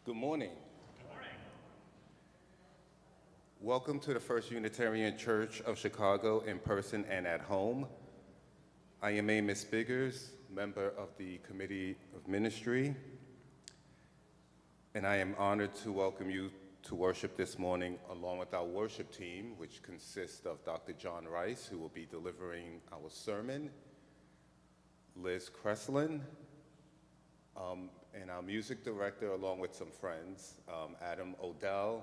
Good morning. Welcome to the First Unitarian Church of Chicago in person and at home. I am Amos Biggers, member of the Committee of Ministry, and I am honored to welcome you to worship this morning along with our worship team, which consists of Dr. John Rice, who will be delivering our sermon, Liz Kreslin, and our music director, along with some friends, Adam Odell.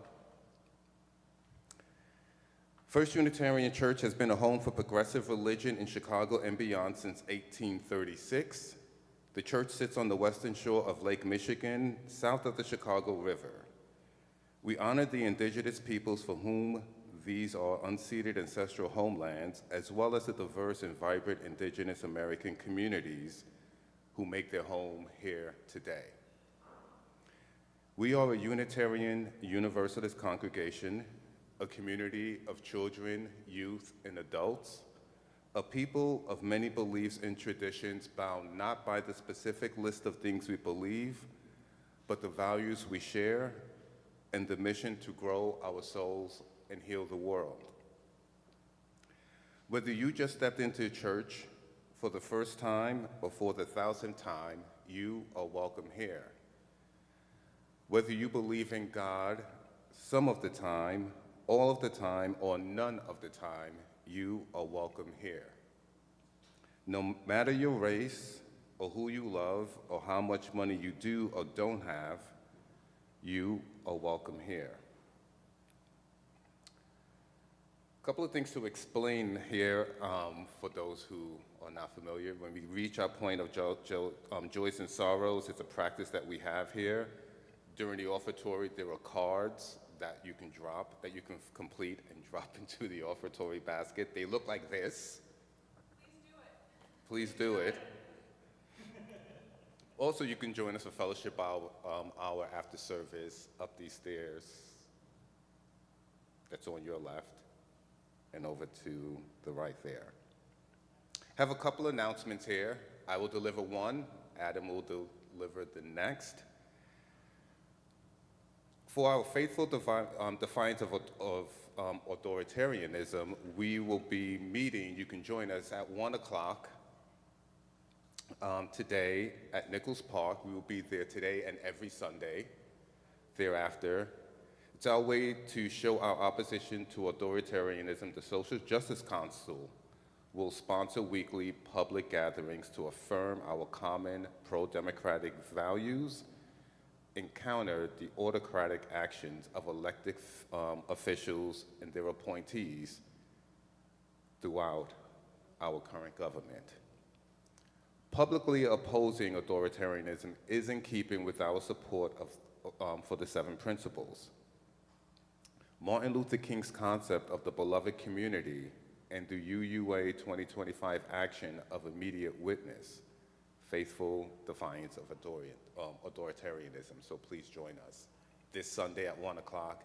First Unitarian Church has been a home for progressive religion in Chicago and beyond since 1836. The church sits on the western shore of Lake Michigan, south of the Chicago River. We honor the indigenous peoples for whom these are unceded ancestral homelands, as well as the diverse and vibrant indigenous American communities who make their home here today. We are a Unitarian Universalist congregation, a community of children, youth, and adults, a people of many beliefs and traditions bound not by the specific list of things we believe, but the values we share and the mission to grow our souls and heal the world. Whether you just stepped into church for the first time or for the 1,000th time, you are welcome here. Whether you believe in God some of the time, all of the time, or none of the time, you are welcome here. No matter your race, or who you love, or how much money you do or don't have, you are welcome here. A couple of things to explain here for those who are not familiar. When we reach our point of joys and sorrows, it's a practice that we have here. During the offertory, there are cards that you can drop, that you can complete and drop into the offertory basket. They look like this. Please do it. Also, you can join us for fellowship hour after service up these stairs. That's on your left and over to the right there. Have a couple announcements here. I will deliver one. Adam will deliver the next. For our faithful defiance of authoritarianism, we will be meeting. You can join us at 1 o'clock today at Nichols Park. We will be there today and every Sunday thereafter. It's our way to show our opposition to authoritarianism. The Social Justice Council will sponsor weekly public gatherings to affirm our common pro-democratic values and counter the autocratic actions of elected officials and their appointees throughout our current government. Publicly opposing authoritarianism is in keeping with our support for the 7 principles. Martin Luther King's concept of the beloved community and the UUA 2025 action of immediate witness, faithful defiance of authoritarianism. So please join us this Sunday at 1 o'clock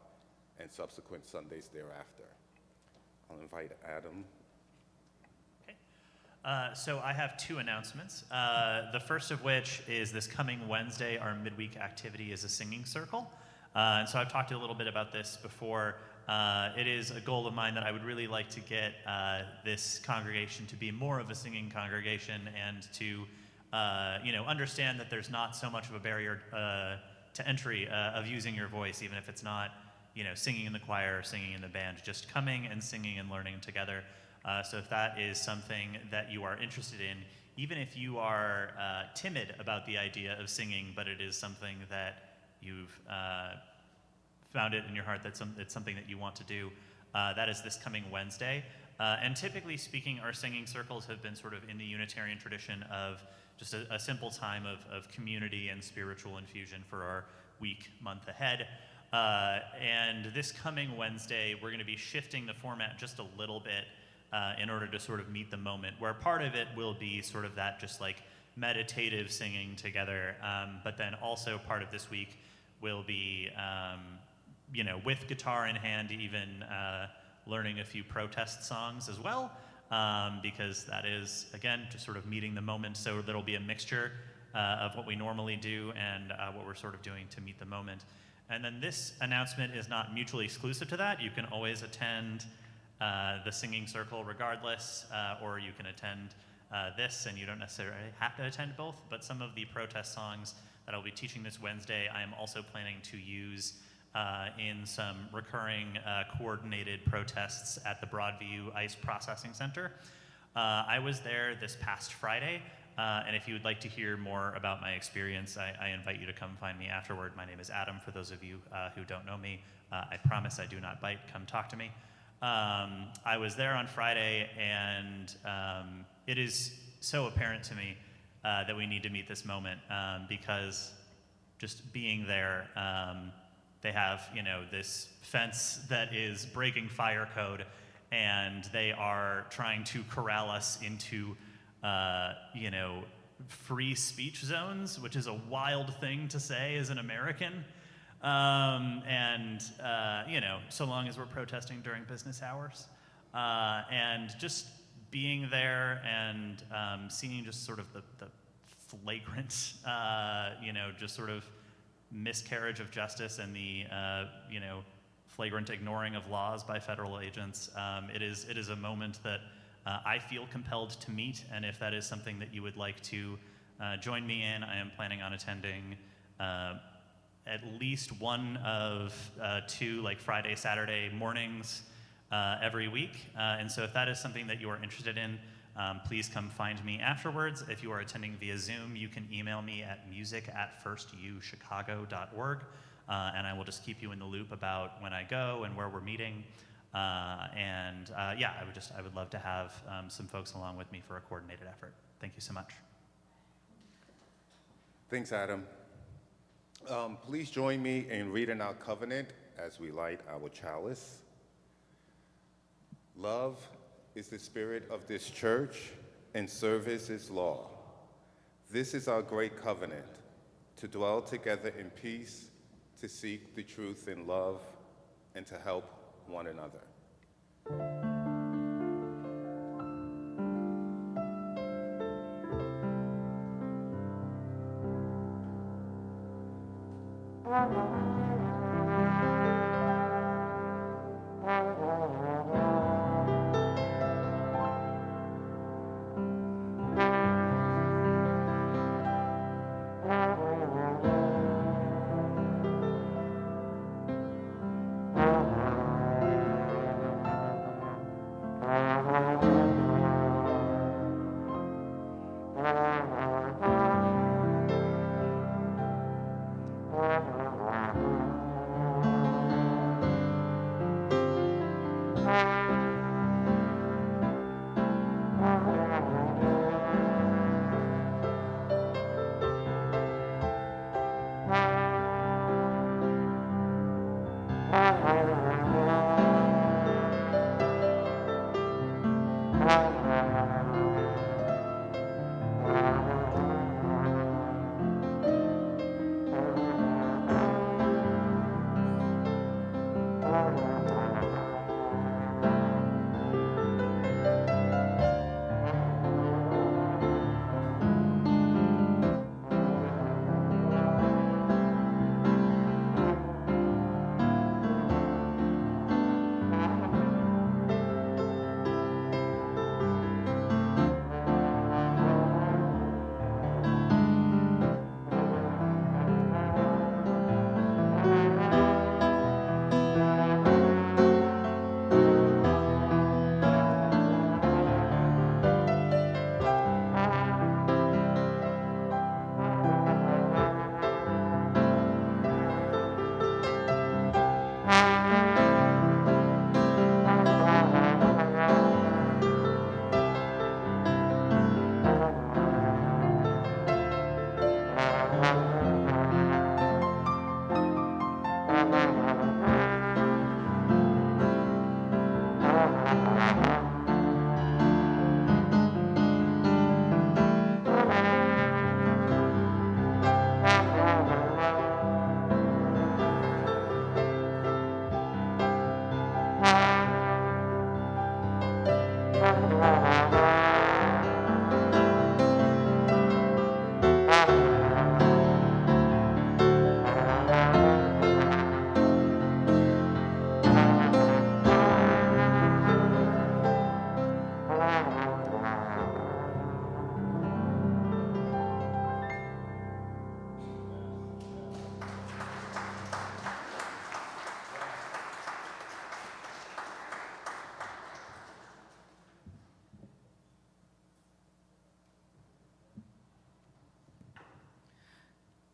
and subsequent Sundays thereafter. I'll invite Adam. Okay. So I have 2 announcements. The first of which is this coming Wednesday, our midweek activity is a singing circle. And so I've talked a little bit about this before. It is a goal of mine that I would really like to get this congregation to be more of a singing congregation and to understand that there's not so much of a barrier to entry of using your voice, even if it's not, singing in the choir or singing in the band, just coming and singing and learning together. So if that is something that you are interested in, even if you are timid about the idea of singing, but it is something that you've found it in your heart that it's something that you want to do, that is this coming Wednesday. And typically speaking, our singing circles have been sort of in the Unitarian tradition of just a simple time of community and spiritual infusion for our week, month ahead. And this coming Wednesday, we're going to be shifting the format just a little bit in order to sort of meet the moment, where part of it will be sort of that just like meditative singing together, but then also part of this week will be, with guitar in hand, even learning a few protest songs as well, because that is, again, just sort of meeting the moment. So there'll be a mixture of what we normally do and what we're sort of doing to meet the moment. And then this announcement is not mutually exclusive to that. You can always attend the singing circle regardless, or you can attend this, and you don't necessarily have to attend both, but some of the protest songs that I'll be teaching this Wednesday, I am also planning to use in some recurring coordinated protests at the Broadview Ice Processing Center. I was there this past Friday, and if you would like to hear more about my experience, I invite you to come find me afterward. My name is Adam, for those of you who don't know me. I promise I do not bite. Come talk to me. I was there on Friday, and it is so apparent to me that we need to meet this moment because just being there, they have, this fence that is breaking fire code, and they are trying to corral us into, free speech zones, which is a wild thing to say as an American. So long as we're protesting during business hours. And just being there and seeing just sort of the flagrant, just sort of miscarriage of justice and the, flagrant ignoring of laws by federal agents. It is a moment that I feel compelled to meet, and if that is something that you would like to join me in, I am planning on attending at least one of two, Friday, Saturday mornings every week. And so if that is something that you are interested in, please come find me afterwards. If you are attending via Zoom, you can email me at music@firstuchicago.org, and I will just keep you in the loop about when I go and where we're meeting. I would love to have some folks along with me for a coordinated effort. Thank you so much. Thanks, Adam. Please join me in reading our covenant as we light our chalice. Love is the spirit of this church, and service is law. This is our great covenant, to dwell together in peace, to seek the truth in love, and to help one another.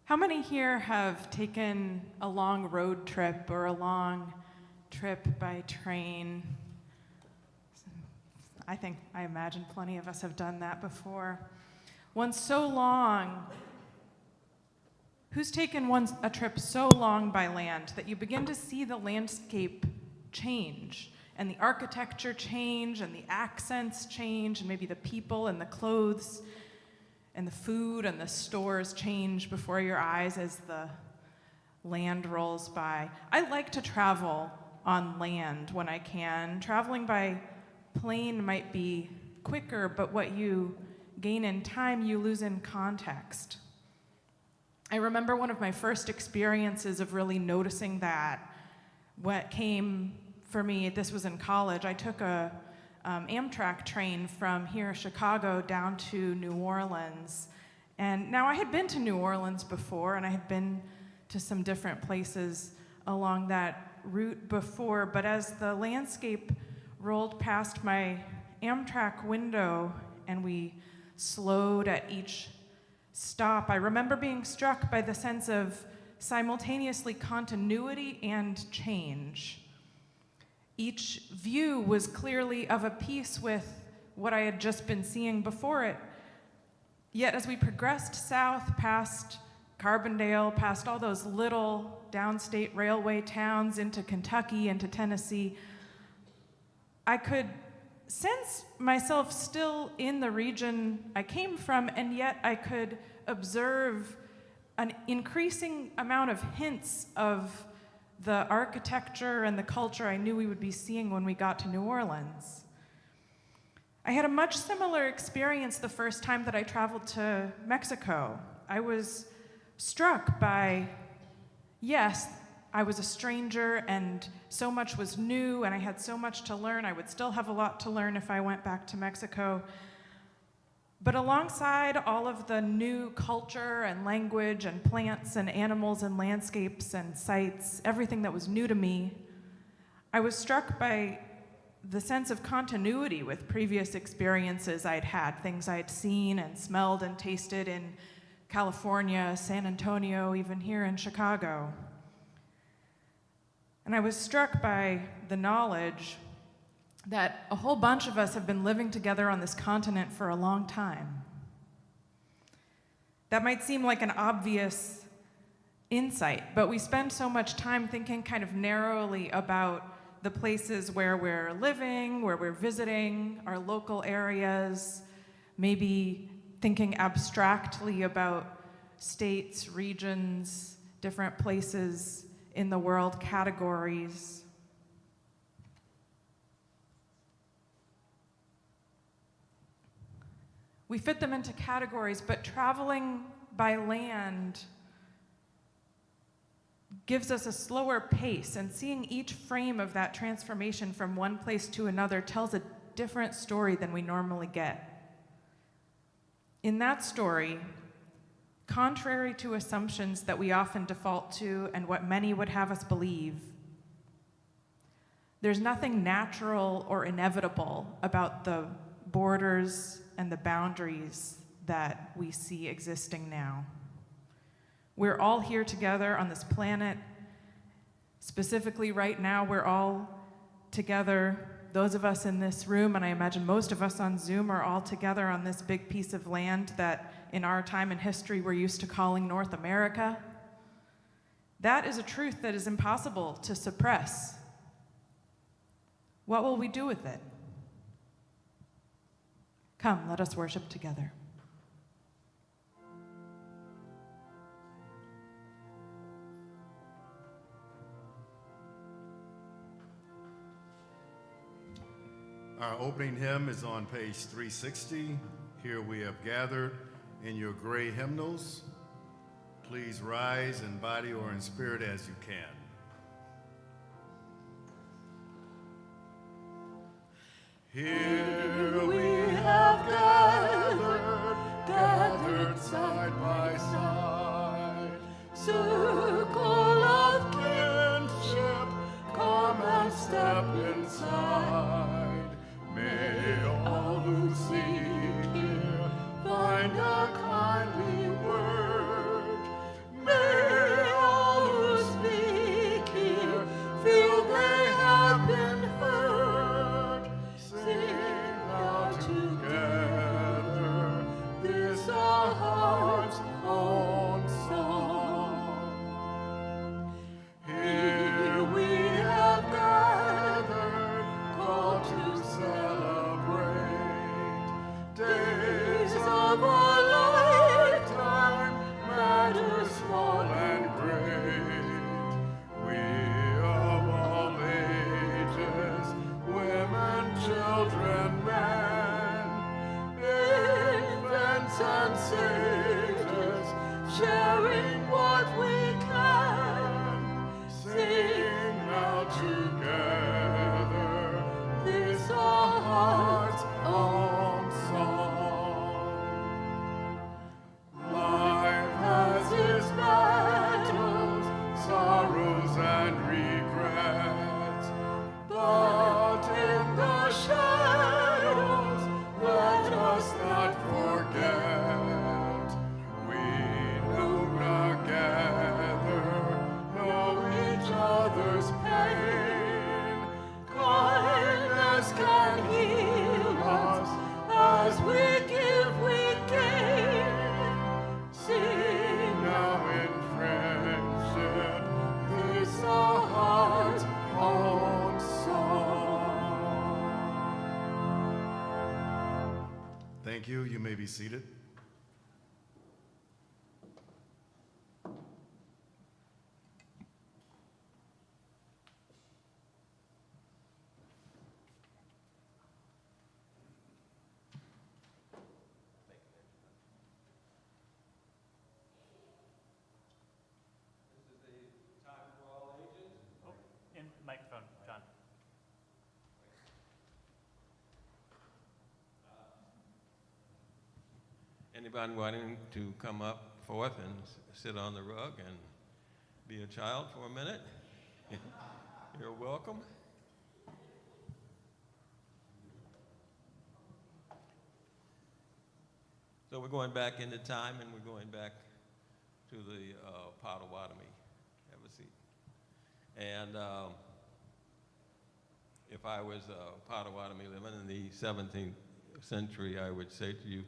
How many here have taken a long road trip or a long trip by train? I imagine plenty of us have done that before. One so long. Who's taken a trip so long by land that you begin to see the landscape change, and the architecture change, and the accents change, and maybe the people and the clothes and the food and the stores change before your eyes as the land rolls by? I like to travel on land when I can. Traveling by plane might be quicker, but what you gain in time, you lose in context. I remember one of my first experiences of really noticing that. What came for me, this was in college, I took a Amtrak train from here, Chicago, down to New Orleans. And now I had been to New Orleans before, and I had been to some different places along that route before, but as the landscape rolled past my Amtrak window and we slowed at each stop, I remember being struck by the sense of simultaneously continuity and change. Each view was clearly of a piece with what I had just been seeing before it. Yet as we progressed south past Carbondale, past all those little downstate railway towns into Kentucky, into Tennessee, I could sense myself still in the region I came from, and yet I could observe an increasing amount of hints of the architecture and the culture I knew we would be seeing when we got to New Orleans. I had a much similar experience the first time that I traveled to Mexico. I was struck by, yes, I was a stranger and so much was new and I had so much to learn. I would still have a lot to learn if I went back to Mexico. But alongside all of the new culture and language and plants and animals and landscapes and sights, everything that was new to me, I was struck by the sense of continuity with previous experiences I'd had, things I'd seen and smelled and tasted in California, San Antonio, even here in Chicago. And I was struck by the knowledge that a whole bunch of us have been living together on this continent for a long time. That might seem like an obvious insight, but we spend so much time thinking kind of narrowly about the places where we're living, where we're visiting, our local areas, maybe thinking abstractly about states, regions, different places in the world, categories. We fit them into categories, but traveling by land gives us a slower pace, and seeing each frame of that transformation from one place to another tells a different story than we normally get. In that story, contrary to assumptions that we often default to and what many would have us believe, there's nothing natural or inevitable about the borders and the boundaries that we see existing now. We're all here together on this planet. Specifically right now, we're all together. Those of us in this room, and I imagine most of us on Zoom, are all together on this big piece of land that in our time in history we're used to calling North America. That is a truth that is impossible to suppress. What will we do with it? Come, let us worship together. Our opening hymn is on page 360. Here we have gathered in your gray hymnals. Please rise in body or in spirit as you can. Here we have gathered side by side, circle of kinship, come and step inside. May all who seek here find a kindly word. Thank you. You may be seated. Oh, in microphone, John. Anybody wanting to come up forth and sit on the rug and be a child for a minute? You're welcome. So we're going back into time, and we're going back to the Potawatomi. Have a seat. And if I was a Potawatomi living in the 17th century, I would say to you,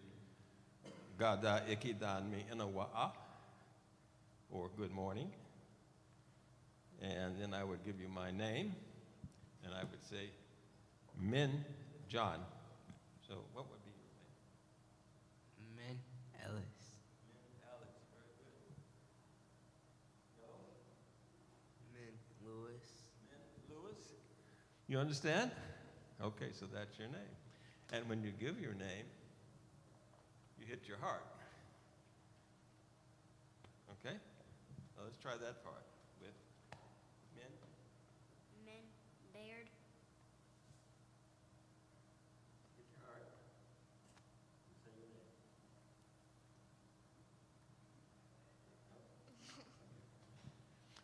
Gada ikidan mi inawa'a, or good morning. And then I would give you my name, and I would say, Min John. So what would be your name? Min Ellis. Min Alex, very good. Min Lewis. Min Lewis. You understand? Okay, so that's your name. And when you give your name, you hit your heart. Okay? Now let's try that part with Min. Min Baird. Hit your heart. Say your name.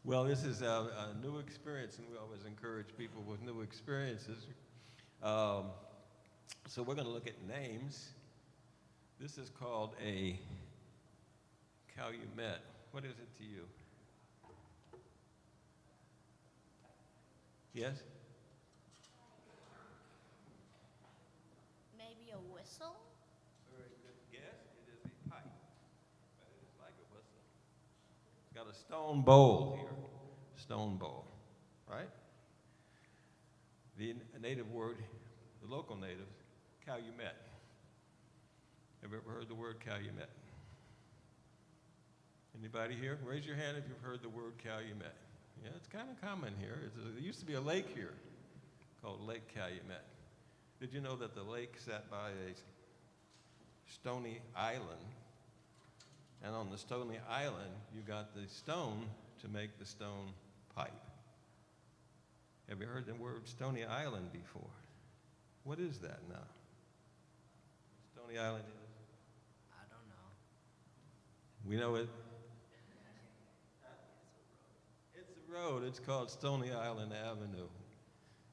Well, this is a new experience, and we always encourage people with new experiences. So we're going to look at names. This is called a calumet. What is it to you? Yes? Maybe a whistle? Very good guess. It is a pipe, but it is like a whistle. It's got a stone bowl here. Stone bowl, right? The native word, the local native, calumet. Have you ever heard the word calumet? Anybody here? Raise your hand if you've heard the word calumet. Yeah, it's kind of common here. There used to be a lake here called Lake Calumet. Did you know that the lake sat by a stony island? And on the stony island, you got the stone to make the stone pipe. Have you heard the word Stony Island before? What is that now? Stony Island is? I don't know. We know it. It's a road. It's called Stony Island Avenue.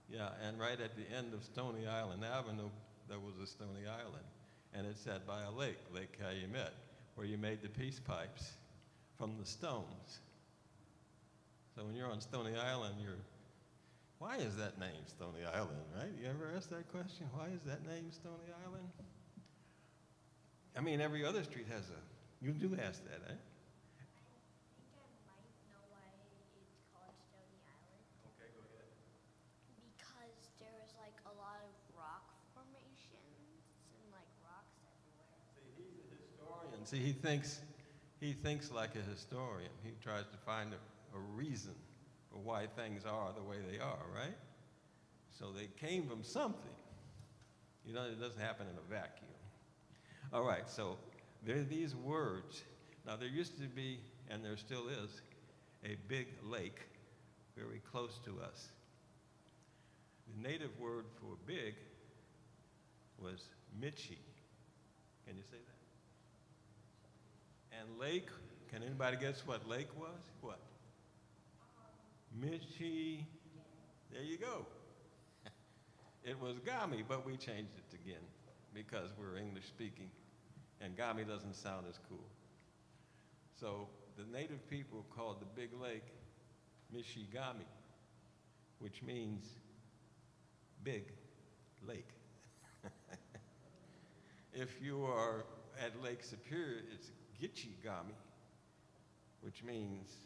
Yeah, and right at the end of Stony Island Avenue, there was a Stony Island. And it sat by a lake, Lake Calumet, where you made the peace pipes from the stones. So when you're on Stony Island, why is that name Stony Island, right? You ever ask that question? Why is that name Stony Island? I mean, every other street has you do ask that, eh? I think I might know why it's called Stony Island. Okay, go ahead. Because there's like a lot of rock formations and like rocks everywhere. See, he's a historian. See, he thinks like a historian. He tries to find a reason for why things are the way they are, right? So they came from something. You know, it doesn't happen in a vacuum. All right, so there are these words. Now, there used to be, and there still is, a big lake very close to us. The native word for big was Michi. Can you say that? And lake, can anybody guess what lake was? What? Michi. There you go. It was Gami, but we changed it again because we're English speaking, and Gami doesn't sound as cool. So the native people called the big lake Michigami, which means big lake. If you are at Lake Superior, it's Gitchigami, which means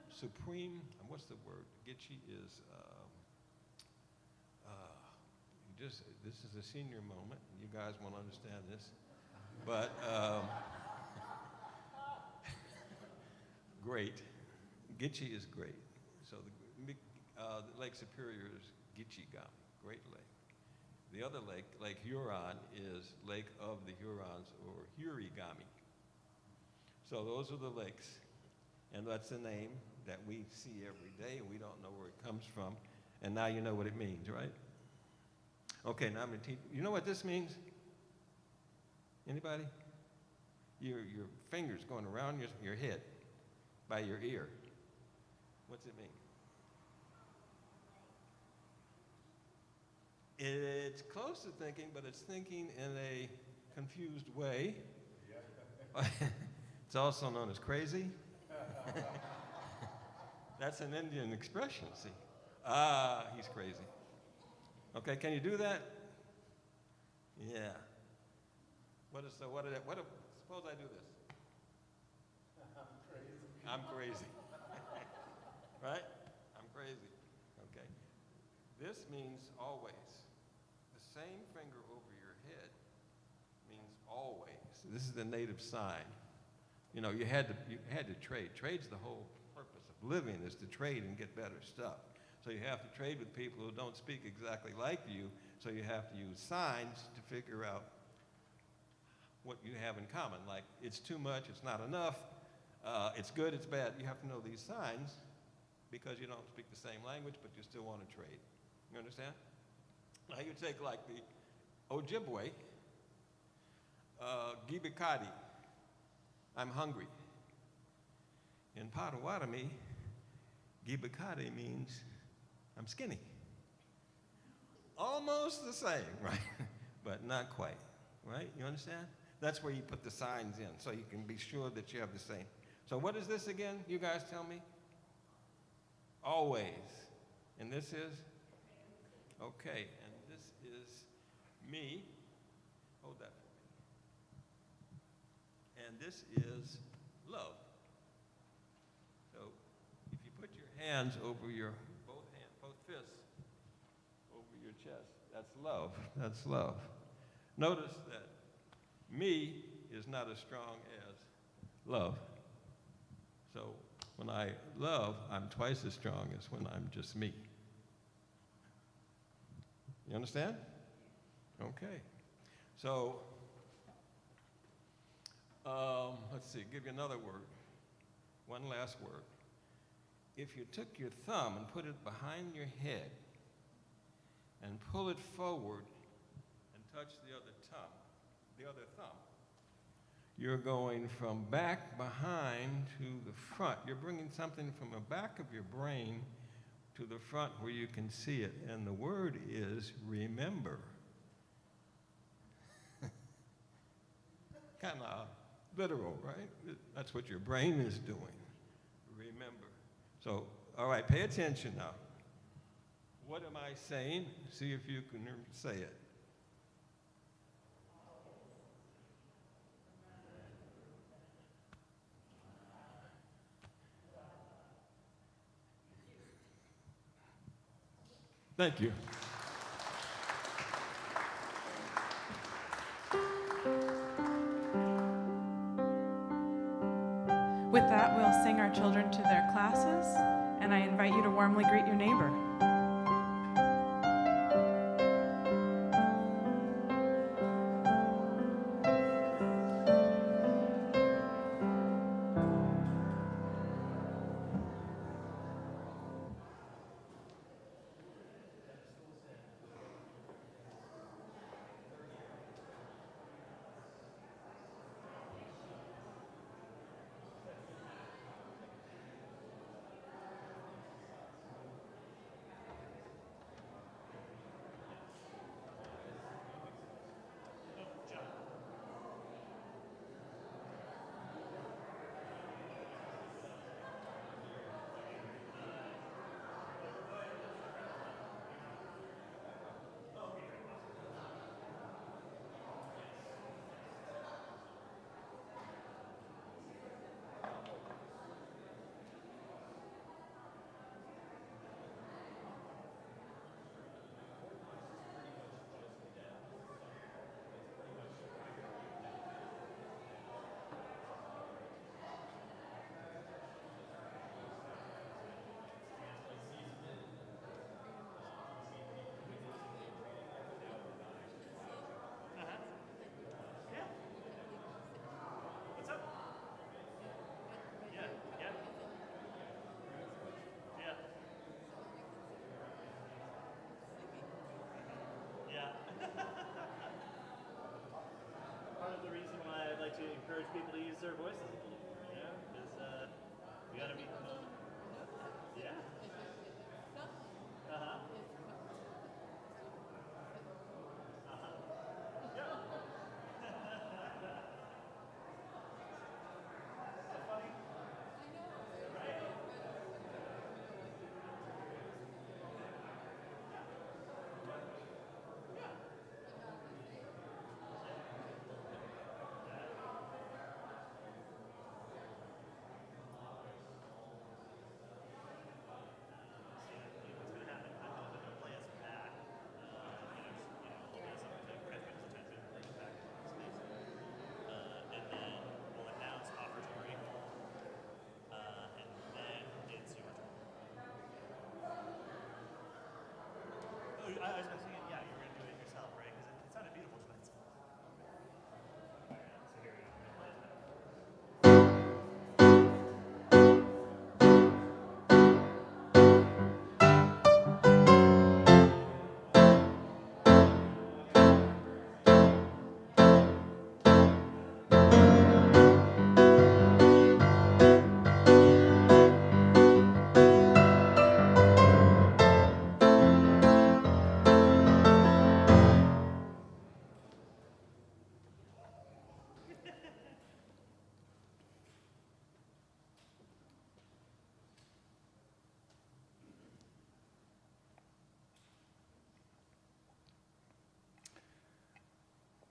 supreme. And what's the word? Gitchi is you this is a senior moment. You guys won't understand this. But great. Gitche is great. So the Lake Superior is Gitche-Gami, Great Lake. The other lake, Lake Huron, is Lake of the Hurons, or Hurigami. So those are the lakes. And that's a name that we see every day, and we don't know where it comes from. And now you know what it means, right? Okay, now I'm going to teach. You know what this means? Anybody? Your fingers going around your head by your ear. What's it mean? It's close to thinking, but it's thinking in a confused way. It's also known as crazy. That's an Indian expression, see? Ah, he's crazy. Okay, can you do that? Yeah. Suppose I do this. I'm crazy. Right? I'm crazy. Okay. This means always. The same finger over your head means always. This is the native sign. You know, you had to trade. Trade's the whole purpose of living, is to trade and get better stuff. So you have to trade with people who don't speak exactly like you, so you have to use signs to figure out what you have in common. Like, it's too much, it's not enough, it's good, it's bad. You have to know these signs because you don't speak the same language, but you still want to trade. You understand? Now you take like the Ojibwe, Gibikadi, I'm hungry. In Potawatomi, Gibikadi means I'm skinny. Almost the same, right? But not quite, right? You understand? That's where you put the signs in, so you can be sure that you have the same. So what is this again? You guys tell me. Always. And this is? Okay, and this is me. Hold that for me. And this is love. So if you put your hands over your, both fists over your chest, that's love. That's love. Notice that me is not as strong as love. So when I love, I'm twice as strong as when I'm just me. You understand? Okay. So, let's see, give you another word. One last word. If you took your thumb and put it behind your head and pull it forward and touch the other thumb, you're going from back behind to the front. You're bringing something from the back of your brain to the front where you can see it. And the word is remember. Kind of literal, right? That's what your brain is doing. Remember. So, all right, pay attention now. What am I saying? See if you can say it. Thank you. With that, we'll sing our children to their classes, and I invite you to warmly greet your neighbor. people to use their voices a little more, you know, because we got to meet the moment. Yeah. Uh-huh. And then we'll announce offertory, and then it's your turn. Oh, I was going to say, yeah, you were going to do it yourself, right? Because it sounded beautiful tonight. All right, so here we go. I'm gonna play it now.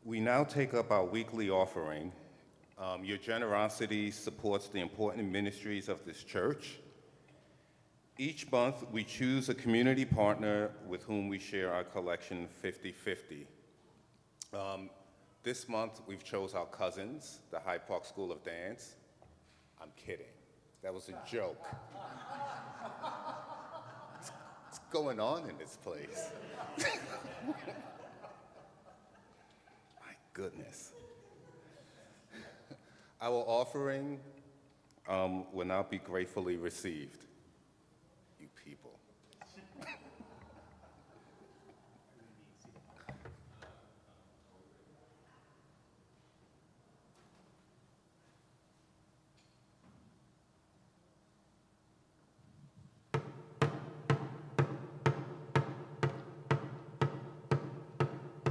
We now take up our weekly offering. Your generosity supports the important ministries of this church. Each month, we choose a community partner with whom we share our collection 50-50. This month, we've chose our cousins, the Hyde Park School of Dance. I'm kidding. That was a joke. What's going on in this place? My goodness. Our offering will now be gratefully received. You people.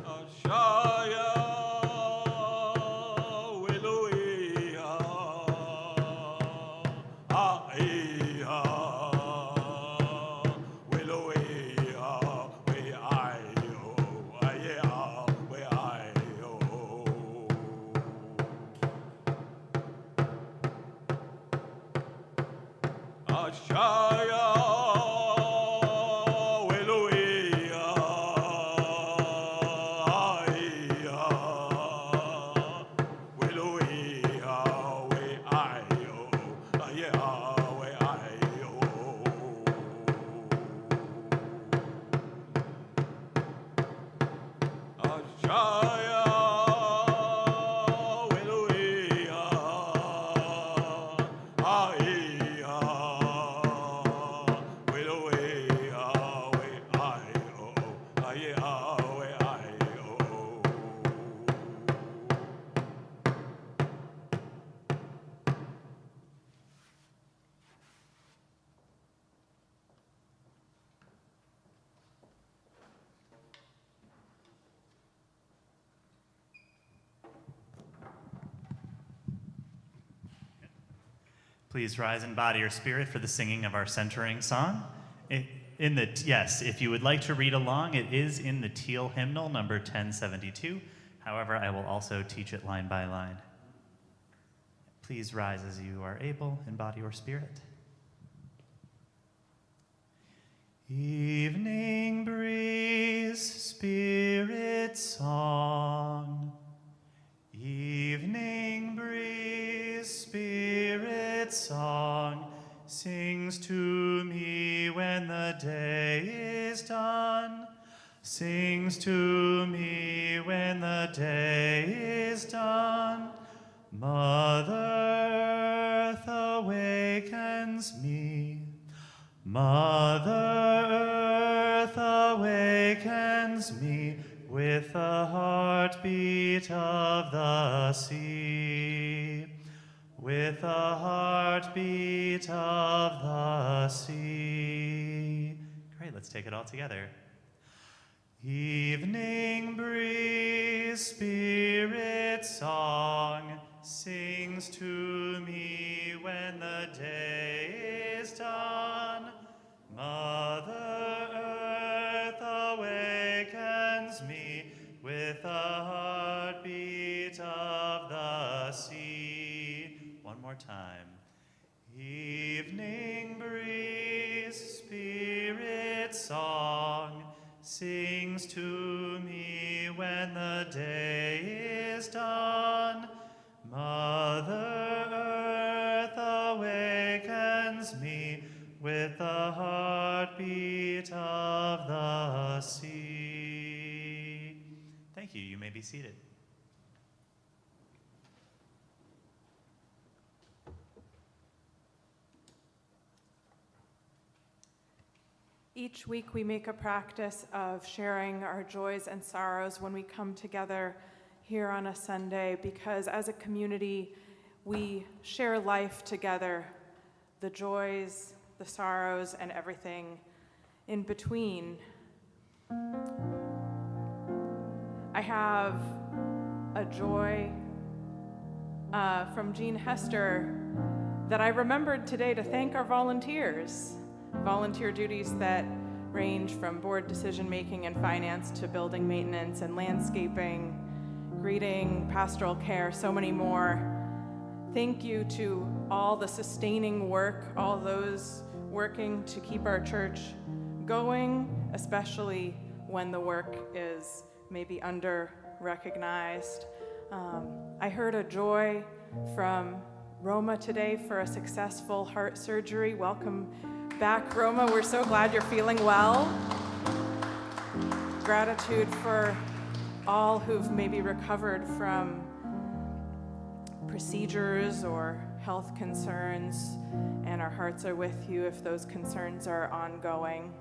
Ashaya Wiluia Aiha Wiluia We Ayo Aya We Ayo Ashaya Wiluia Aiha Wiluia We Ayo Aya We Ayo Ashaya Wiluia Aiha Wiluia We Ayo Aya We Ayo Please rise in body or spirit for the singing of our centering song. Yes, if you would like to read along, it is in the teal hymnal, number 1072. However, I will also teach it line by line. Please rise as you are able in body or spirit. Evening breeze, spirit song. Evening breeze, spirit song, sings to me when the day is done. Sings to me when the day is done. Mother Earth awakens me. Mother Earth awakens me with the heartbeat of the sea. with the heartbeat of the sea. Great, let's take it all together. Evening breeze, spirit song, sings to me when the day is done. Mother Earth awakens me with the heartbeat of the sea. One more time. Evening breeze, spirit song, sings to me when the day is done. Mother Earth awakens me with the heartbeat of the sea. Thank you. You may be seated. Each week we make a practice of sharing our joys and sorrows when we come together here on a Sunday, because as a community we share life together, the joys, the sorrows, and everything in between. I have a joy from Jean Hester that I remembered today to thank our volunteers. Volunteer duties that range from board decision-making and finance to building maintenance and landscaping, greeting, pastoral care, so many more. Thank you to all the sustaining work, all those working to keep our church going, especially when the work is maybe under-recognized. I heard a joy from Roma today for a successful heart surgery. Welcome back, Roma. We're so glad you're feeling well. Gratitude for all who've maybe recovered from procedures or health concerns, and our hearts are with you if those concerns are ongoing.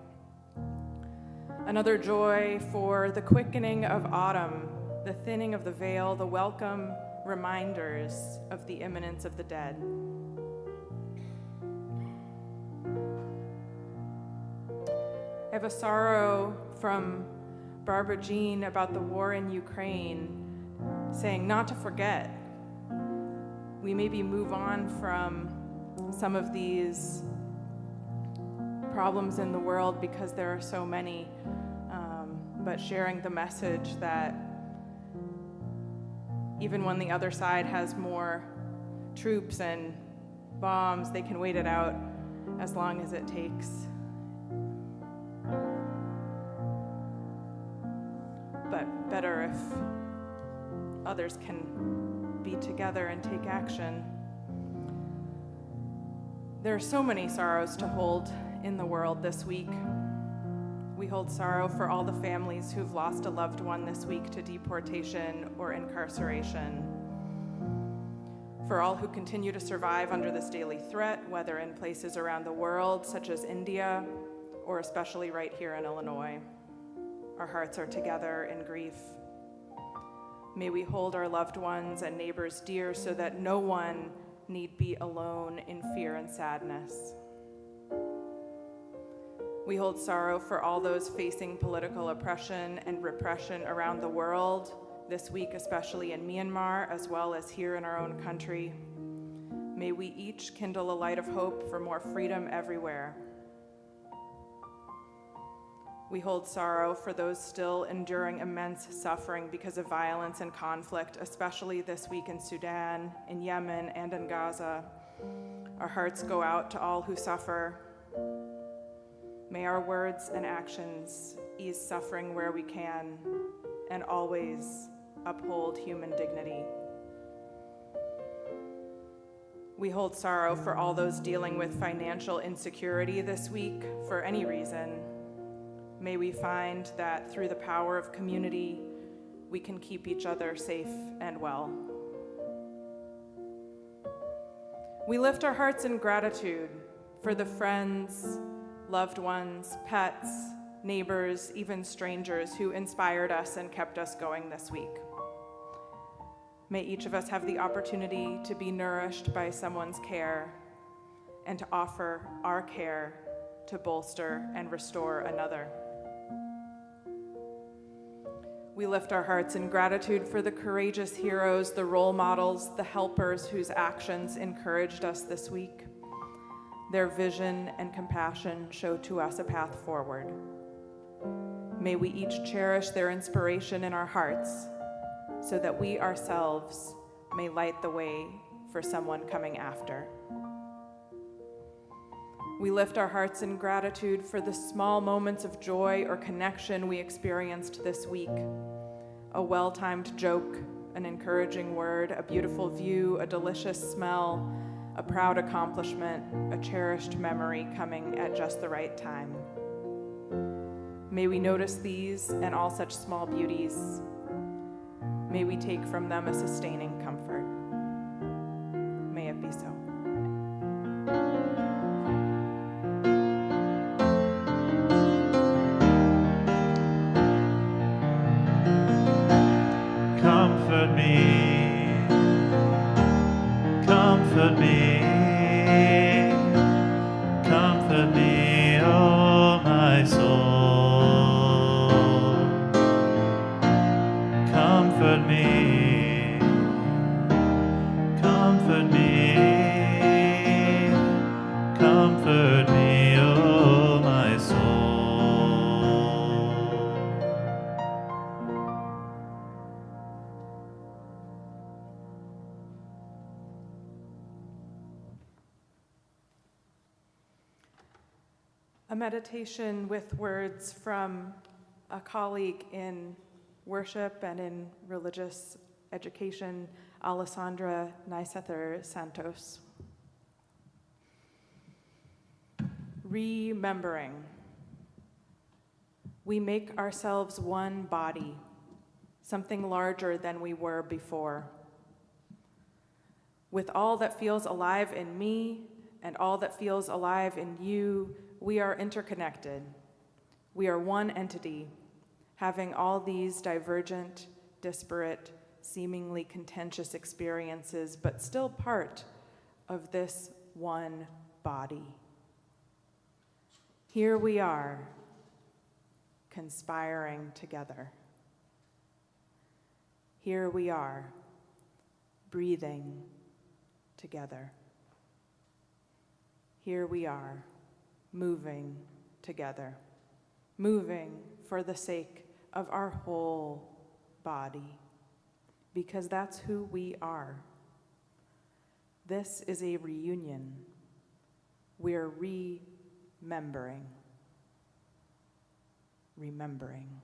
Another joy for the quickening of autumn, the thinning of the veil, the welcome reminders of the imminence of the dead. I have a sorrow from Barbara Jean about the war in Ukraine, saying not to forget. We maybe move on from some of these problems in the world because there are so many, but sharing the message that even when the other side has more troops and bombs, they can wait it out as long as it takes. But better if others can be together and take action. There are so many sorrows to hold in the world this week. We hold sorrow for all the families who've lost a loved one this week to deportation or incarceration. For all who continue to survive under this daily threat, whether in places around the world, such as India, or especially right here in Illinois. Our hearts are together in grief. May we hold our loved ones and neighbors dear so that no one need be alone in fear and sadness. We hold sorrow for all those facing political oppression and repression around the world, this week especially in Myanmar, as well as here in our own country. May we each kindle a light of hope for more freedom everywhere. We hold sorrow for those still enduring immense suffering because of violence and conflict, especially this week in Sudan, in Yemen, and in Gaza. Our hearts go out to all who suffer. May our words and actions ease suffering where we can and always uphold human dignity. We hold sorrow for all those dealing with financial insecurity this week for any reason. May we find that through the power of community, we can keep each other safe and well. We lift our hearts in gratitude for the friends, loved ones, pets, neighbors, even strangers who inspired us and kept us going this week. May each of us have the opportunity to be nourished by someone's care and to offer our care to bolster and restore another. We lift our hearts in gratitude for the courageous heroes, the role models, the helpers whose actions encouraged us this week. Their vision and compassion show to us a path forward. May we each cherish their inspiration in our hearts so that we ourselves may light the way for someone coming after. We lift our hearts in gratitude for the small moments of joy or connection we experienced this week. A well-timed joke, an encouraging word, a beautiful view, a delicious smell, a proud accomplishment, a cherished memory coming at just the right time. May we notice these and all such small beauties. May we take from them a sustaining comfort. May it be so. Comfort me, comfort me, comfort me, oh my soul. Comfort me, comfort me, comfort me, oh my soul. A meditation with words from a colleague in worship and in religious education, Alessandra Nisether Santos. Remembering. We make ourselves one body, something larger than we were before. With all that feels alive in me and all that feels alive in you, we are interconnected. We are one entity, having all these divergent, disparate, seemingly contentious experiences, but still part of this one body. Here we are, conspiring together. Here we are, breathing together. Here we are, moving together, moving for the sake of our whole body, because that's who we are. This is a reunion. We're remembering. Remembering.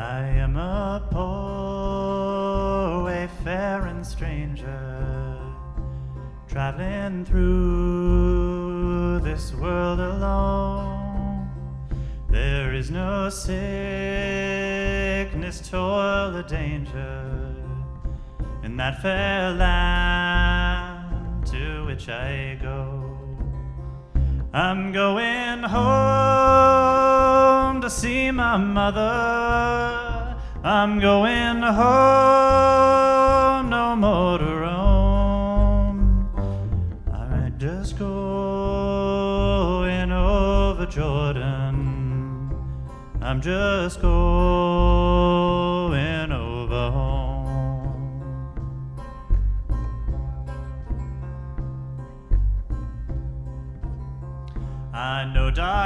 I am a poor wayfaring stranger, traveling through this world alone. There is no sickness, toil, or danger in that fair land to which I go. I'm going home to see my mother. I'm going home, no more to roam. I'm just going over Jordan. I'm just going over home.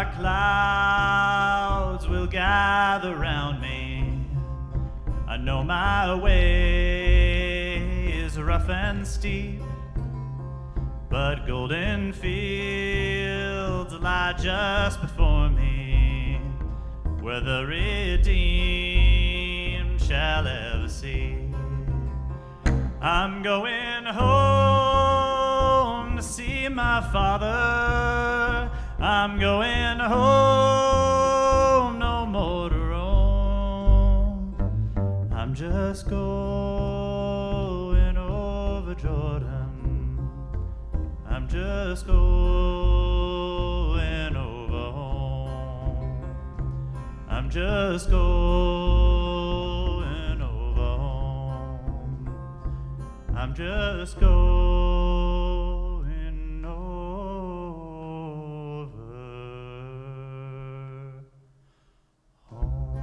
dark clouds will gather round me. I know my way is rough and steep, but golden fields lie just before me, where the redeemed shall ever see. I'm going home to see my father. I'm going home, no more to roam. I'm just going over Jordan. I'm just going over home. I'm just going over home. I'm just going over home.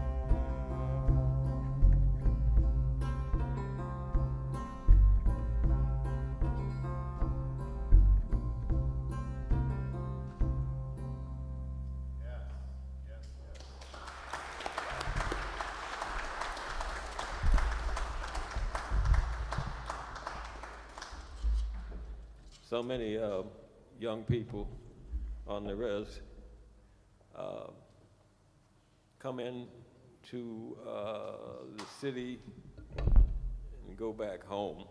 So many young people on the res come in to the city and go back home.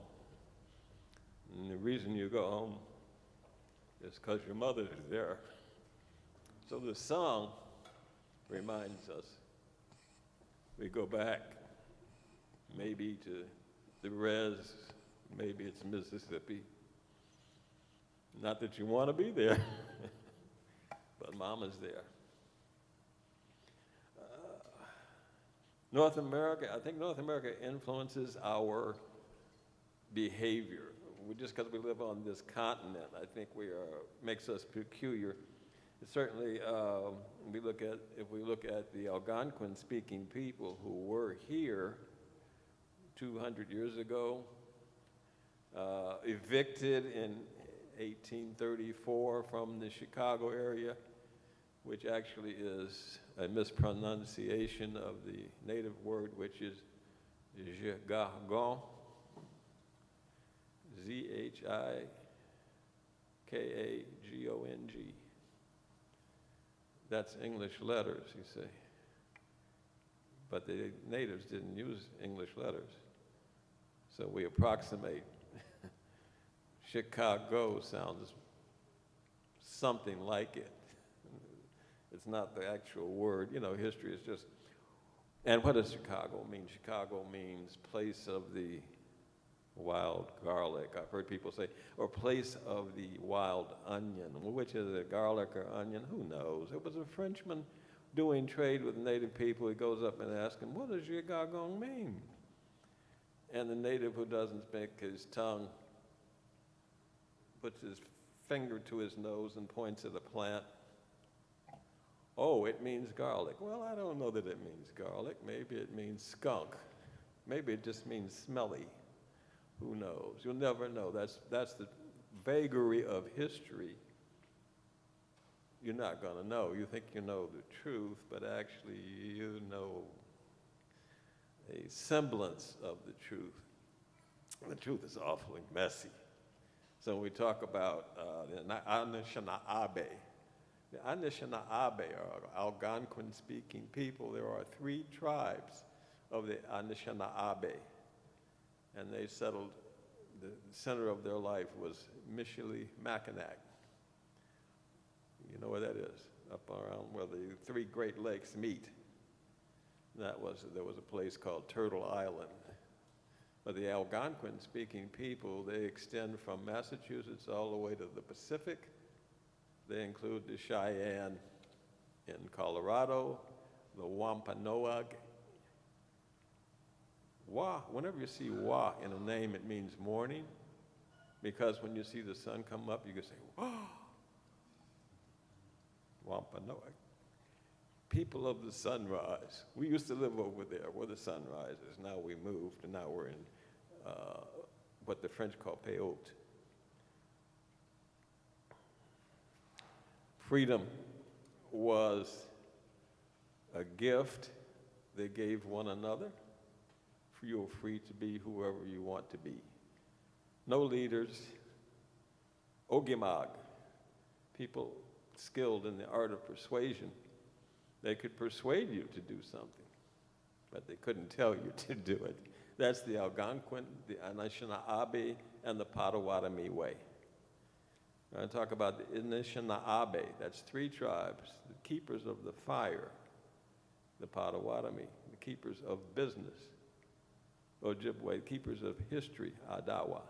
And the reason you go home is because your mother is there. So the song reminds us we go back maybe to the res, maybe it's Mississippi. Not that you want to be there, but Mama's there. North America, I think North America influences our behavior. Just because we live on this continent, I think makes us peculiar. Certainly, if we look at the Algonquin-speaking people who were here 200 years ago, evicted in 1834 from the Chicago area, which actually is a mispronunciation of the native word, which is Zhigagon, Zhikagong. That's English letters, you see. But the natives didn't use English letters. So we approximate. Chicago sounds something like it. It's not the actual word. You know, history is just. And what does Chicago mean? Chicago means place of the wild garlic. I've heard people say, or place of the wild onion. Well, which is it, garlic or onion? Who knows? It was a Frenchman doing trade with native people. He goes up and asks him, what does Zhigagon mean? And the native who doesn't speak his tongue puts his finger to his nose and points at a plant. Oh, it means garlic. Well, I don't know that it means garlic. Maybe it means skunk. Maybe it just means smelly. Who knows? You'll never know. That's the vagary of history. You're not going to know. You think you know the truth, but actually you know a semblance of the truth. The truth is awfully messy. So when we talk about the Anishinaabe, are Algonquin-speaking people. There are 3 tribes of the Anishinaabe, and they settled, the center of their life was Michilimackinac. You know where that is? Up around where the 3 Great Lakes meet. There was a place called Turtle Island. But the Algonquin-speaking people, they extend from Massachusetts all the way to the Pacific. They include the Cheyenne in Colorado, the Wampanoag. Whenever you see Wa in a name, it means morning, because when you see the sun come up, you can say, "Wah." Wampanoag. People of the sunrise. We used to live over there where the sunrise is. Now we moved, and now we're in what the French call Peyote. Freedom was a gift they gave one another. You're free to be whoever you want to be. No leaders, ogimag, people skilled in the art of persuasion. They could persuade you to do something, but they couldn't tell you to do it. That's the Algonquin, the Anishinaabe, and the Potawatomi way. I talk about the Anishinaabe. That's 3 tribes, the keepers of the fire, the Potawatomi, the keepers of business, Ojibwe, keepers of history, Adawa.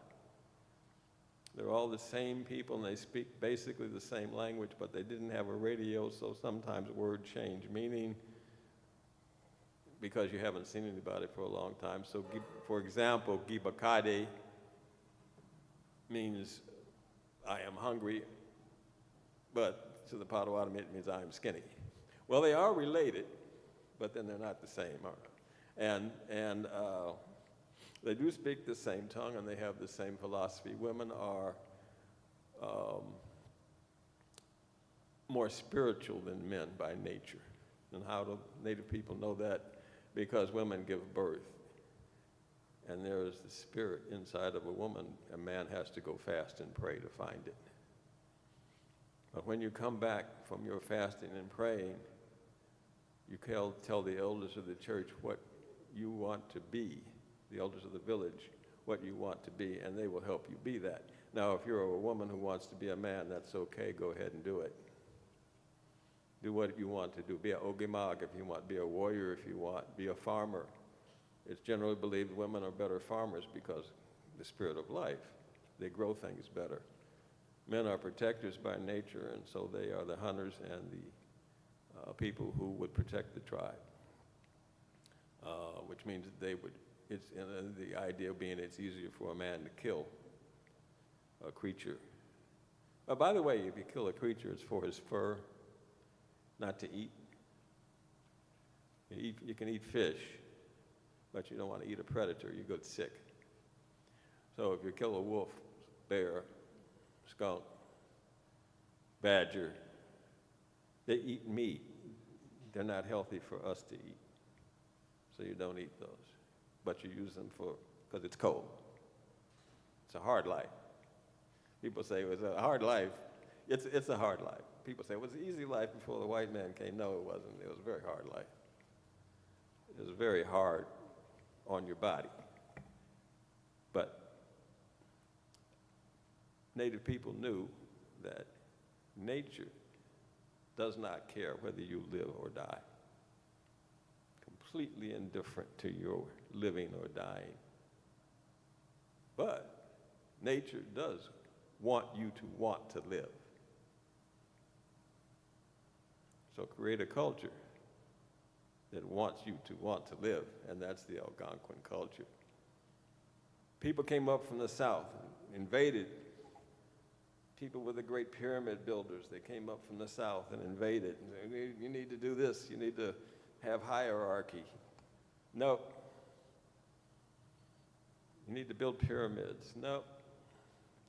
They're all the same people, and they speak basically the same language, but they didn't have a radio, so sometimes words change meaning because you haven't seen anybody for a long time. So, for example, Gibakade means I am hungry, but to the Potawatomi it means I am skinny. Well, they are related, but then they're not the same. And they do speak the same tongue, and they have the same philosophy. Women are more spiritual than men by nature. And how do Native people know that? Because women give birth, and there is the spirit inside of a woman. A man has to go fast and pray to find it. But when you come back from your fasting and praying, you tell the elders of the church what you want to be, the elders of the village, what you want to be, and they will help you be that. Now, if you're a woman who wants to be a man, that's okay, go ahead and do it. Do what you want to do. Be an ogimag if you want, be a warrior if you want, be a farmer. It's generally believed women are better farmers because the spirit of life. They grow things better. Men are protectors by nature, and so they are the hunters and the people who would protect the tribe, which means that they would, the idea being it's easier for a man to kill a creature. By the way, if you kill a creature, it's for his fur, not to eat. You can eat fish, but you don't want to eat a predator, you get sick. So if you kill a wolf, bear, skunk, badger, they eat meat. They're not healthy for us to eat, so you don't eat those. But you use them because it's cold. It's a hard life. People say it was a hard life. It's a hard life. People say it was an easy life before the white man came. No, it wasn't. It was a very hard life. It was very hard on your body. But Native people knew that nature does not care whether you live or die. Completely indifferent to your living or dying. But nature does want you to want to live. So create a culture that wants you to want to live, and that's the Algonquin culture. People came up from the south, invaded. People were the great pyramid builders. They came up from the south and invaded. You need to do this. You need to have hierarchy. Nope. You need to build pyramids. Nope.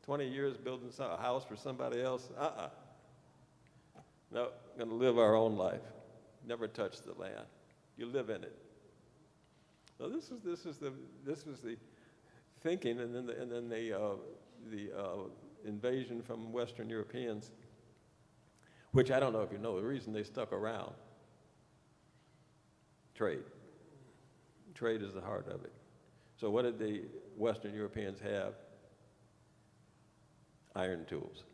20 years building a house for somebody else? No, we're going to live our own life. Never touch the land. You live in it. So this was the thinking, and then the invasion from Western Europeans, which I don't know if you know the reason they stuck around. Trade. Trade is the heart of it. So what did the Western Europeans have? Iron tools.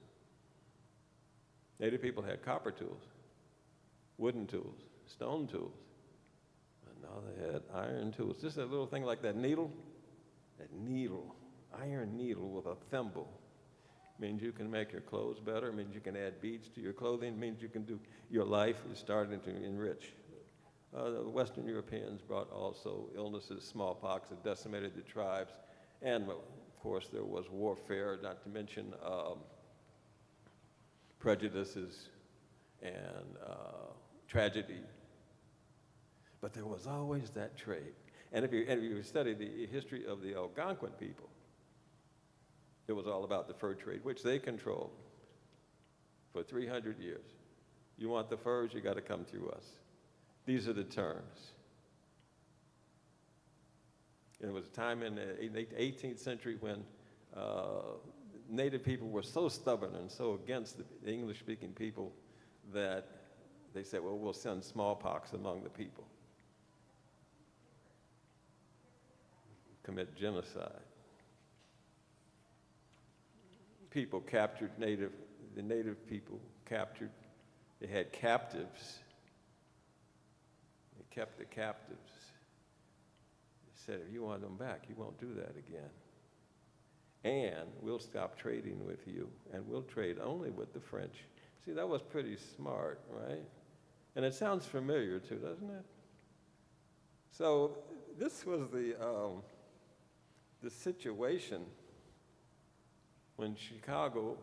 Native people had copper tools, wooden tools, stone tools. And now they had iron tools. Just a little thing like that needle, iron needle with a thimble. Means you can make your clothes better, means you can add beads to your clothing, means you can do, your life is starting to enrich. The Western Europeans brought also illnesses, smallpox, that decimated the tribes. And of course there was warfare, not to mention prejudices and tragedy. But there was always that trade. And if you study the history of the Algonquin people, it was all about the fur trade, which they controlled for 300 years. You want the furs, you got to come through us. These are the terms. And it was a time in the 18th century when Native people were so stubborn and so against the English-speaking people that they said, well, we'll send smallpox among the people. Commit genocide. People captured the native people captured, they had captives. They kept the captives. They said, if you want them back, you won't do that again. And we'll stop trading with you, and we'll trade only with the French. See, that was pretty smart, right? And it sounds familiar too, doesn't it? So this was the situation when Chicago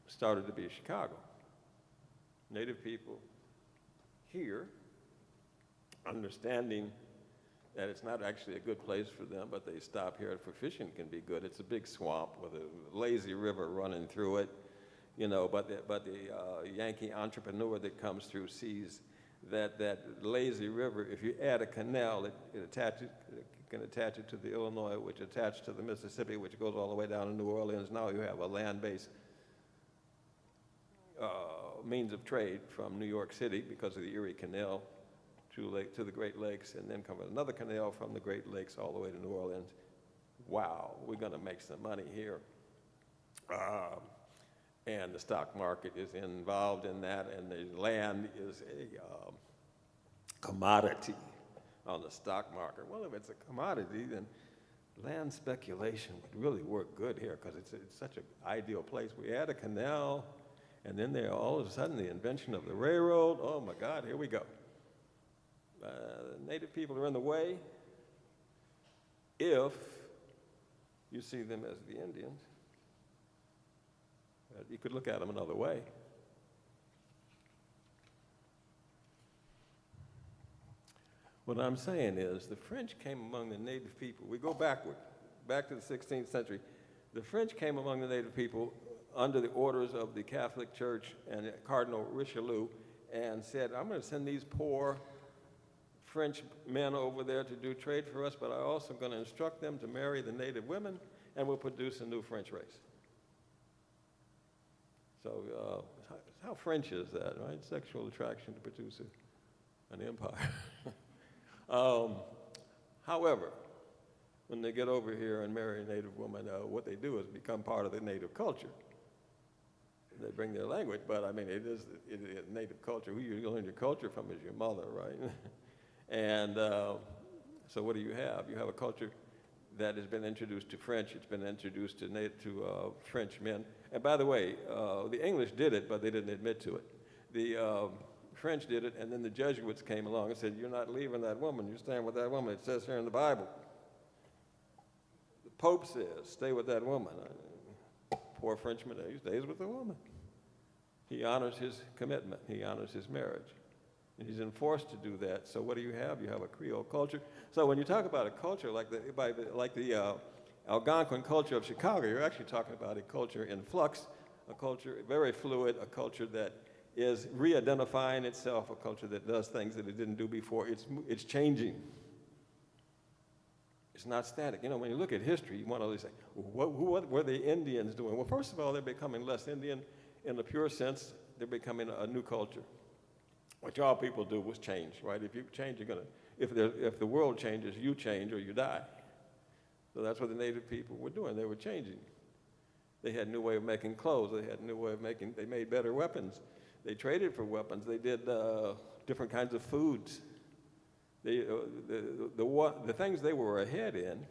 started to be Chicago. Native people here, understanding that it's not actually a good place for them, but they stop here for fishing can be good. It's a big swamp with a lazy river running through it, you know, but the Yankee entrepreneur that comes through sees that lazy river, if you add a canal, it can attach it to the Illinois, which attached to the Mississippi, which goes all the way down to New Orleans. Now you have a land-based means of trade from New York City because of the Erie Canal to the Great Lakes, and then come another canal from the Great Lakes all the way to New Orleans. Wow, we're going to make some money here. And the stock market is involved in that, and the land is a commodity on the stock market. Well, if it's a commodity, then land speculation would really work good here because it's such an ideal place. We add a canal, and then there all of a sudden the invention of the railroad. Oh my God, here we go. The native people are in the way if you see them as the Indians. You could look at them another way. What I'm saying is the French came among the native people. We go backward, back to the 16th century. The French came among the native people under the orders of the Catholic Church and Cardinal Richelieu and said, I'm going to send these poor French men over there to do trade for us, but I'm also going to instruct them to marry the native women, and we'll produce a new French race. So how French is that, right? Sexual attraction to produce an empire. However, when they get over here and marry a native woman, what they do is become part of the native culture. They bring their language, but I mean, it is native culture. Who you learn your culture from is your mother, right? And so what do you have? You have a culture that has been introduced to French. It's been introduced to French men. And by the way, the English did it, but they didn't admit to it. The French did it, and then the Jesuits came along and said, you're not leaving that woman. You're staying with that woman. It says here in the Bible. The Pope says, stay with that woman. Poor Frenchman, he stays with the woman. He honors his commitment. He honors his marriage. And he's enforced to do that. So what do you have? You have a Creole culture. So when you talk about a culture like the Algonquin culture of Chicago, you're actually talking about a culture in flux, a culture very fluid, a culture that is re-identifying itself, a culture that does things that it didn't do before. It's changing. It's not static. You know, when you look at history, you want to always say, what were the Indians doing? Well, first of all, they're becoming less Indian in the pure sense. They're becoming a new culture. What y'all people do was change, right? If you change, you're gonna. If the world changes, you change or you die. So that's what the native people were doing. They were changing. They had a new way of making clothes. They had a new way of making. They made better weapons. They traded for weapons. They did different kinds of foods. The things they were ahead in,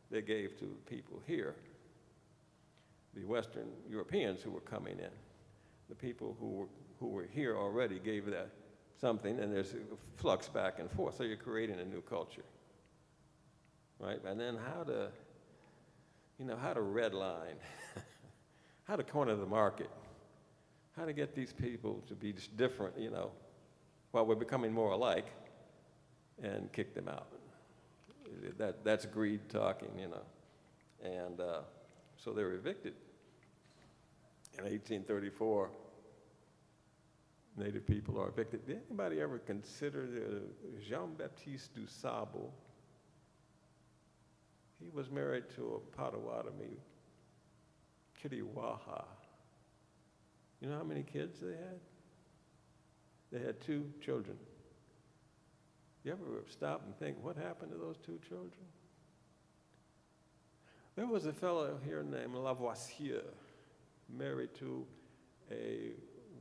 they gave to people here. The Western Europeans who were coming in, the people who were here already gave that something, and there's a flux back and forth. So you're creating a new culture, right? And then how to redline, how to corner the market, how to get these people to be just different, while we're becoming more alike, and kick them out. That's greed talking, And so they were evicted. In 1834, Native people are evicted. Did anybody ever consider Jean-Baptiste du Sable? He was married to a Potawatomi, Kiriwaha. You know how many kids they had? They had 2 children. You ever stop and think, what happened to those 2 children? There was a fellow here named Lavoisier, married to a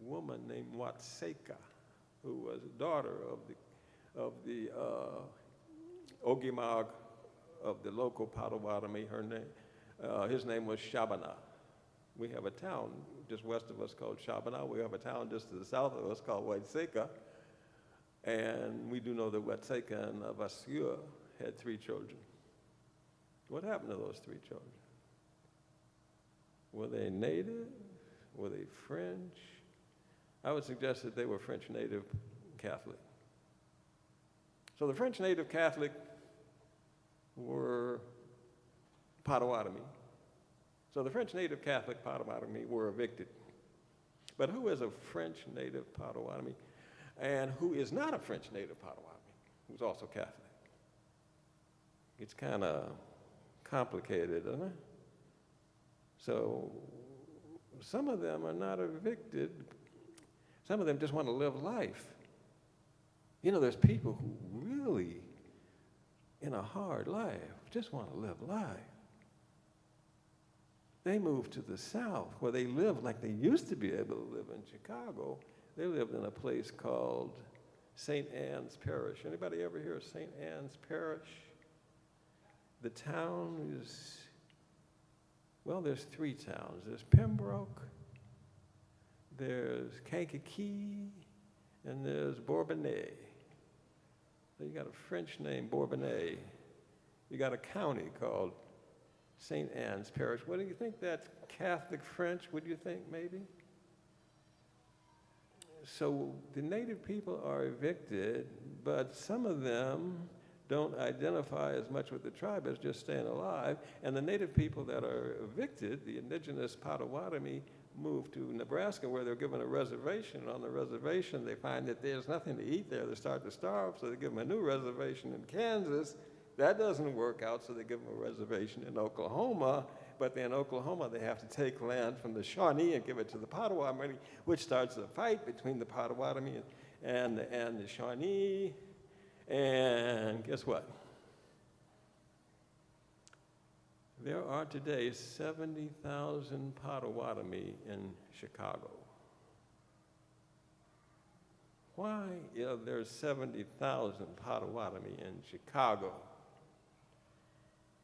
woman named Watseka, who was a daughter of the Ogimag of the local Potawatomi. His name was Shabana. We have a town just west of us called Shabana. We have a town just to the south of us called Watseka. And we do know that Watseka and Lavoisier had 3 children. What happened to those 3 children? Were they native? Were they French? I would suggest that they were French native Catholic. So the French native Catholic were Potawatomi. So the French native Catholic Potawatomi were evicted. But who is a French native Potawatomi and who is not a French native Potawatomi, who's also Catholic? It's kind of complicated, isn't it? So some of them are not evicted. Some of them just want to live life. You know, there's people who really, in a hard life, just want to live life. They moved to the South where they lived like they used to be able to live in Chicago. They lived in a place called St. Anne's Parish. Anybody ever hear of St. Anne's Parish? The town is, well, there's 3 towns. There's Pembroke, there's Kankakee, and there's Bourbonnais. So you got a French name, Bourbonnais. You got a county called St. Anne's Parish. What do you think that's Catholic French, would you think, maybe? So the native people are evicted, but some of them don't identify as much with the tribe as just staying alive. And the native people that are evicted, the indigenous Potawatomi, move to Nebraska where they're given a reservation. On the reservation, they find that there's nothing to eat there. They start to starve, so they give them a new reservation in Kansas. That doesn't work out, so they give them a reservation in Oklahoma. But then in Oklahoma, they have to take land from the Shawnee and give it to the Potawatomi, which starts a fight between the Potawatomi and the Shawnee. And guess what? There are today 70,000 Potawatomi in Chicago. Why are there 70,000 Potawatomi in Chicago?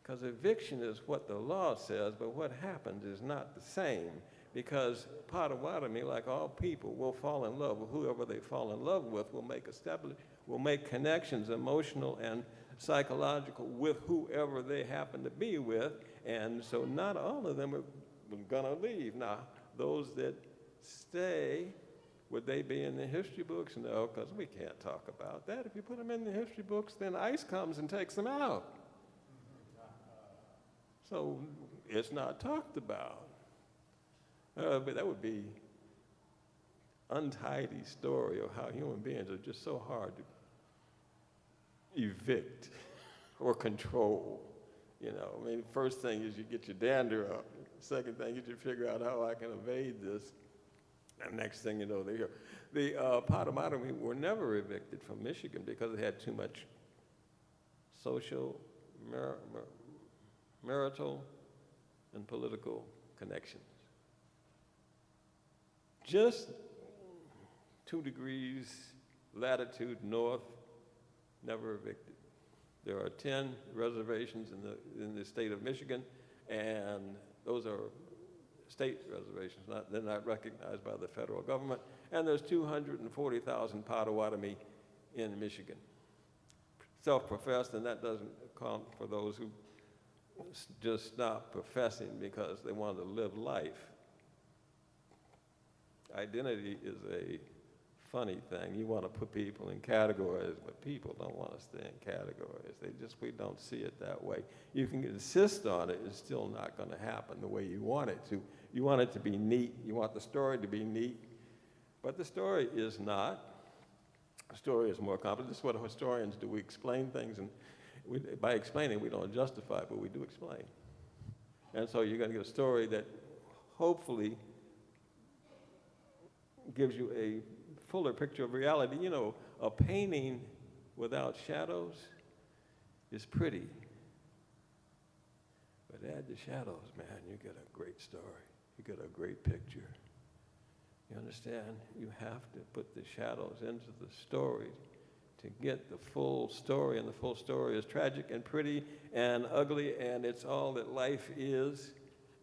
Because eviction is what the law says, but what happens is not the same. Because Potawatomi, like all people, will fall in love with whoever they fall in love with, will make connections, emotional and psychological, with whoever they happen to be with. And so not all of them are gonna leave. Now, those that stay, would they be in the history books? No, because we can't talk about that. If you put them in the history books, then ICE comes and takes them out. So it's not talked about. But that would be untidy story of how human beings are just so hard to evict or control. You know, I mean, first thing is you get your dander up. Second thing is you figure out how I can evade this. And next thing you know, they're here. The Potawatomi were never evicted from Michigan because they had too much social, marital, and political connections. Just 2 degrees latitude north, never evicted. There are 10 reservations in the state of Michigan, and those are state reservations. They're not recognized by the federal government. And there's 240,000 Potawatomi in Michigan. Self-professed, and that doesn't count for those who just stop professing because they want to live life. Identity is a funny thing. You want to put people in categories, but people don't want to stay in categories. We don't see it that way. You can insist on it, it's still not going to happen the way you want it to. You want it to be neat. You want the story to be neat. But the story is not. The story is more complex. This is what historians do. We explain things, and by explaining, we don't justify, but we do explain. And so you're going to get a story that hopefully gives you a fuller picture of reality. You know, a painting without shadows is pretty. But add the shadows, man, you get a great story. You get a great picture. You understand? You have to put the shadows into the story to get the full story, and the full story is tragic and pretty and ugly, and it's all that life is,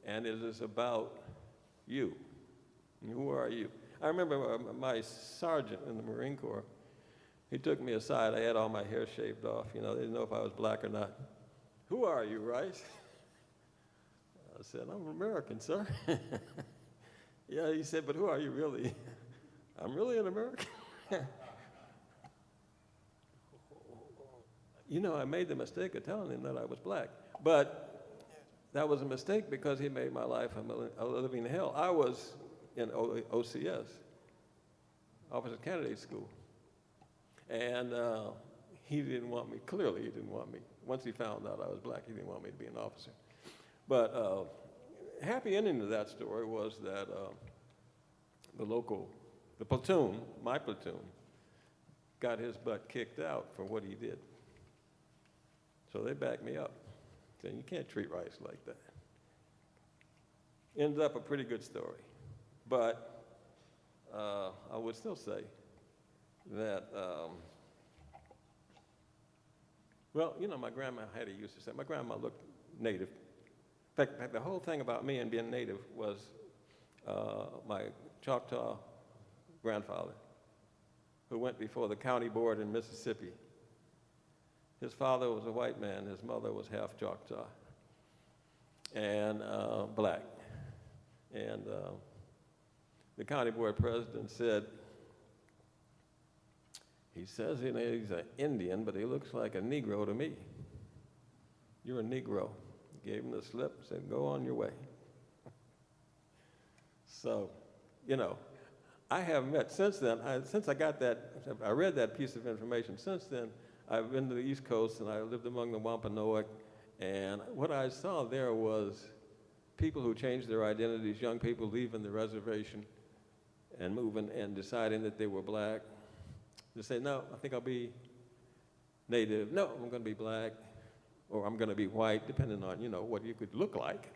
and it is about you. And who are you? I remember my sergeant in the Marine Corps, he took me aside. I had all my hair shaved off. You know, they didn't know if I was black or not. Who are you, Rice? I said, I'm American, sir. Yeah, he said, but who are you really? I'm really an American. You know, I made the mistake of telling him that I was black, but that was a mistake because he made my life a living hell. I was in OCS, Officer Candidate School, and he didn't want me, clearly he didn't want me. Once he found out I was black, he didn't want me to be an officer. But happy ending to that story was that the platoon, my platoon, got his butt kicked out for what he did. So they backed me up, saying you can't treat Rice like that. Ends up a pretty good story. But I would still say that, well, you know, my grandma had a used to say, my grandma looked native. In fact, the whole thing about me and being native was my Choctaw grandfather, who went before the county board in Mississippi. His father was a white man. His mother was half Choctaw and black. And the county board president said, he says he's an Indian, but he looks like a Negro to me. You're a Negro. Gave him the slip, said, go on your way. So, you know, I have met, since then, since I got that, I read that piece of information, since then, I've been to the East Coast and I lived among the Wampanoag, and what I saw there was people who changed their identities, young people leaving the reservation and moving and deciding that they were black. They say, no, I think I'll be native. No, I'm going to be black, or I'm going to be white, depending on, you know, what you could look like.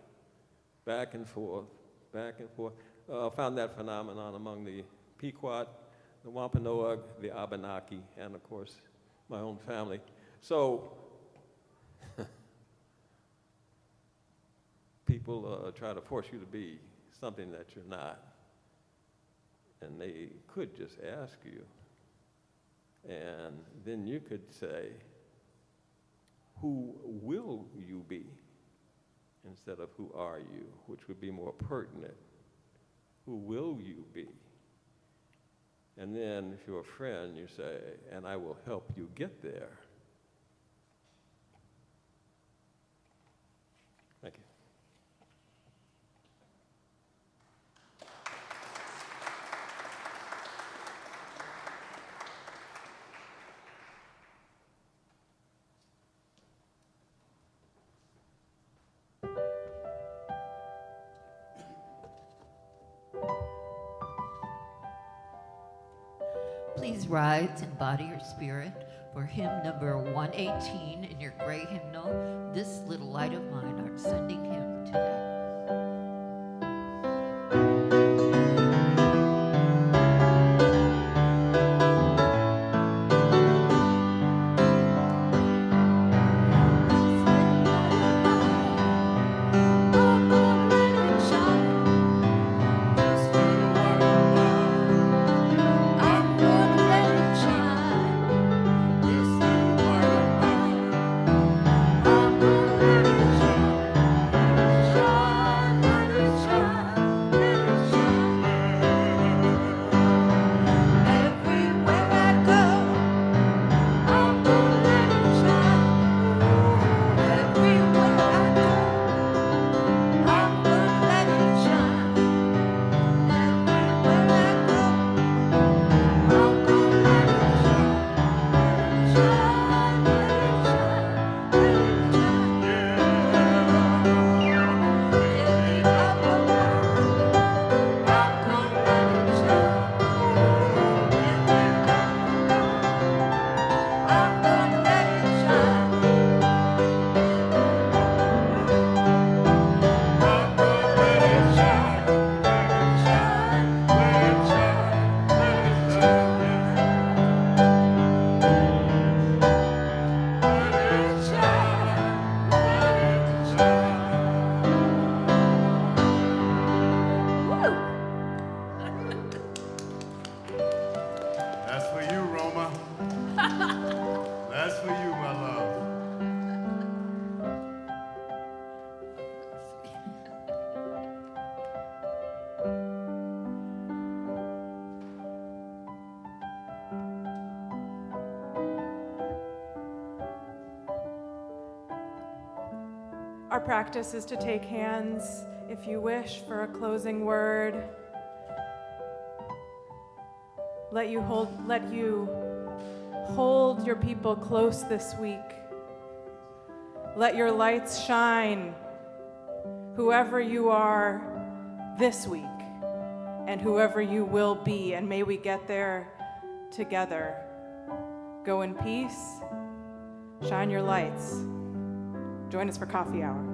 Back and forth, back and forth. Found that phenomenon among the Pequot, the Wampanoag, the Abenaki, and of course, my own family. So, people try to force you to be something that you're not. And they could just ask you. And then you could say, who will you be? Instead of who are you, which would be more pertinent. Who will you be? And then if you're a friend, you say, and I will help you get there. Thank you. Please rise and body your spirit for hymn number 118 in your gray hymnal. This little light of mine, I'm sending him today. I'm gonna let it shine. Our practice is to take hands if you wish for a closing word. Let you hold your people close this week. Let your lights shine, whoever you are this week and whoever you will be, and may we get there together. Go in peace, shine your lights. Join us for coffee hour.